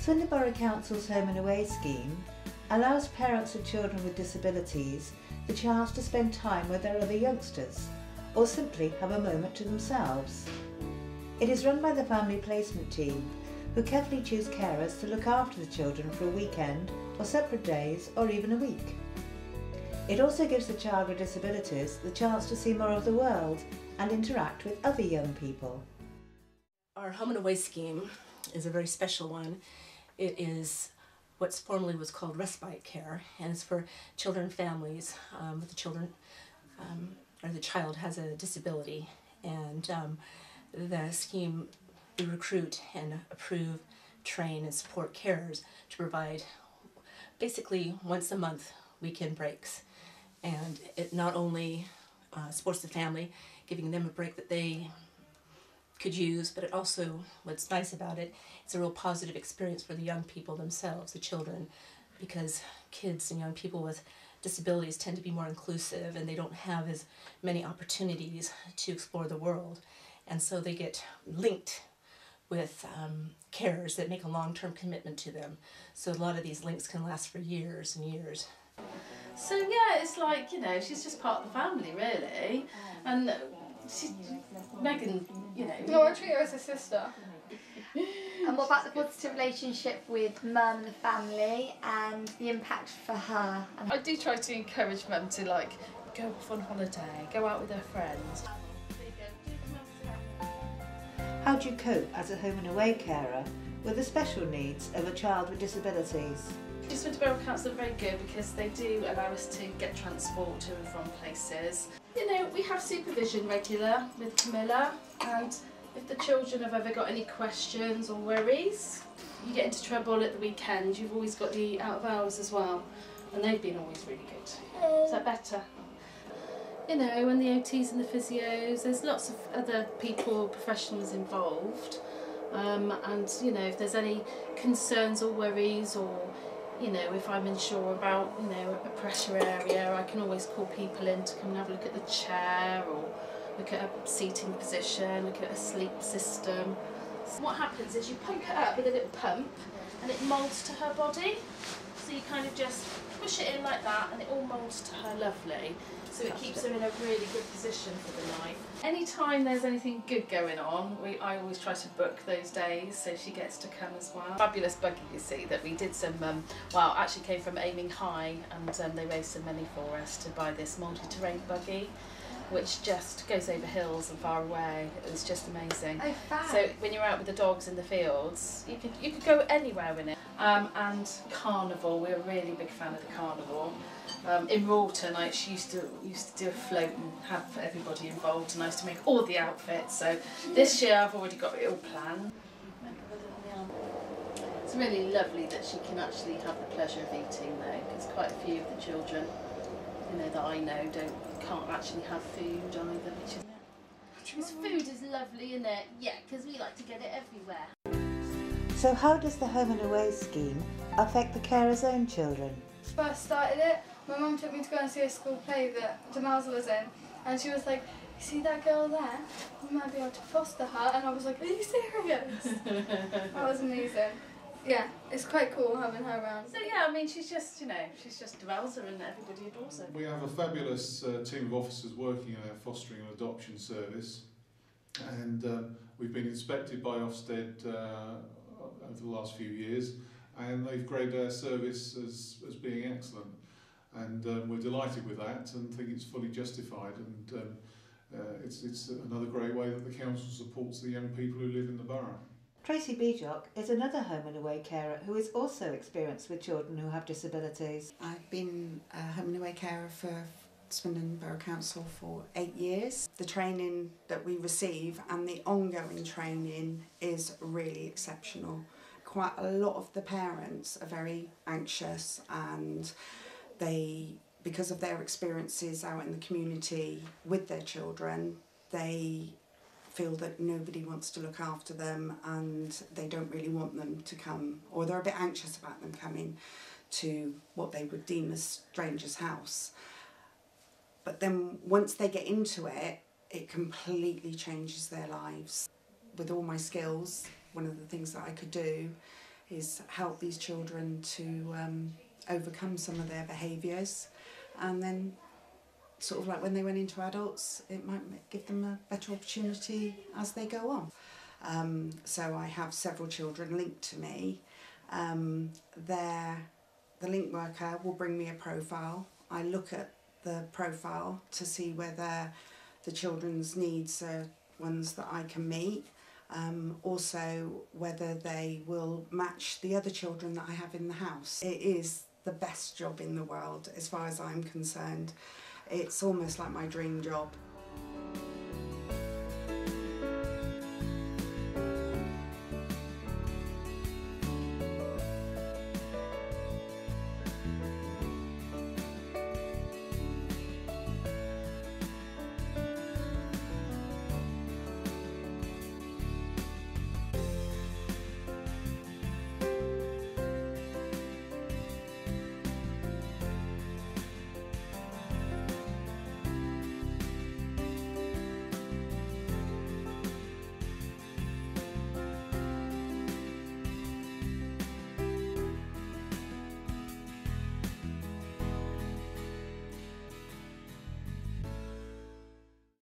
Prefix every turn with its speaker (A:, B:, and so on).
A: Swindon Borough Council's Home and Away scheme allows parents of children with disabilities the chance to spend time with their other youngsters or simply have a moment to themselves. It is run by the family placement team, who carefully choose carers to look after the children for a weekend or separate days or even a week. It also gives the child with disabilities the chance to see more of the world and interact with other young people.
B: Our Home and Away scheme is a very special one. It is what formerly was called respite care, and it's for children and families with the children or the child has a disability. And the scheme, we recruit and approve, train and support carers to provide basically once a month weekend breaks. And it not only supports the family, giving them a break that they could use, but it also, what's nice about it, it's a real positive experience for the young people themselves, the children, because kids and young people with disabilities tend to be more inclusive and they don't have as many opportunities to explore the world. And so they get linked with carers that make a long-term commitment to them. So a lot of these links can last for years and years.
C: So yeah, it's like, you know, she's just part of the family really. And Megan, you know...
D: No, I treat her as a sister.
E: And what about the positive relationship with mum and the family and the impact for her?
C: I do try to encourage mum to like go off on holiday, go out with her friends.
A: How do you cope as a home and away carer with the special needs of a child with disabilities?
C: Swindon Borough Council are very good because they do allow us to get transport to and from places. You know, we have supervision regular with Camilla, and if the children have ever got any questions or worries, you get into trouble at the weekend, you've always got the out of hours as well, and they've been always really good. Is that better? You know, and the OTs and the physios, there's lots of other people, professionals involved, and you know, if there's any concerns or worries, or you know, if I'm unsure about, you know, a pressure area, I can always call people in to come and have a look at the chair, or look at a seating position, look at a sleep system. So what happens is you pump it up with a little pump and it moulds to her body. So you kind of just push it in like that and it all moulds to her lovely. So it keeps her in a really good position for the night. Anytime there's anything good going on, I always try to book those days so she gets to come as well. Fabulous buggy, you see, that we did some, well, actually came from Aiming High, and they raised some money for us to buy this multi-terrain buggy, which just goes over hills and far away. It was just amazing.
E: Oh, fab.
C: So when you're out with the dogs in the fields, you could go anywhere in it. And carnival, we're a really big fan of the carnival. In Rawton, I used to do a float and have everybody involved, and I used to make all the outfits. So this year I've already got it all planned. It's really lovely that she can actually have the pleasure of eating though, because quite a few of the children, you know, that I know can't actually have food either, which is... This food is lovely, isn't it? Yeah, because we like to get it everywhere.
A: So how does the home and away scheme affect the carer's own children?
D: First started it, my mum took me to go and see a school play that Jamal's was in, and she was like, "You see that girl there? We might be able to foster her." And I was like, "Are you serious?" That was amazing. Yeah, it's quite cool having her around.
C: So yeah, I mean, she's just, you know, she's just dwells her and everybody adores her.
F: We have a fabulous team of officers working in our fostering and adoption service, and we've been inspected by Ofsted over the last few years, and they've graded our service as being excellent, and we're delighted with that and think it's fully justified, and it's another great way that the council supports the young people who live in the borough.
A: Tracy Bejock is another home and away carer who is also experienced with children who have disabilities.
G: I've been a home and away carer for Swindon Borough Council for 8 years. The training that we receive and the ongoing training is really exceptional. Quite a lot of the parents are very anxious, and they, because of their experiences out in the community with their children, they feel that nobody wants to look after them and they don't really want them to come, or they're a bit anxious about them coming to what they would deem as stranger's house. But then once they get into it, it completely changes their lives. With all my skills, one of the things that I could do is help these children to overcome some of their behaviours, and then sort of like when they went into adults, it might give them a better opportunity as they go on. So I have several children linked to me. The link worker will bring me a profile. I look at the profile to see whether the children's needs are ones that I can meet. Also whether they will match the other children that I have in the house. It is the best job in the world as far as I'm concerned. It's almost like my dream job.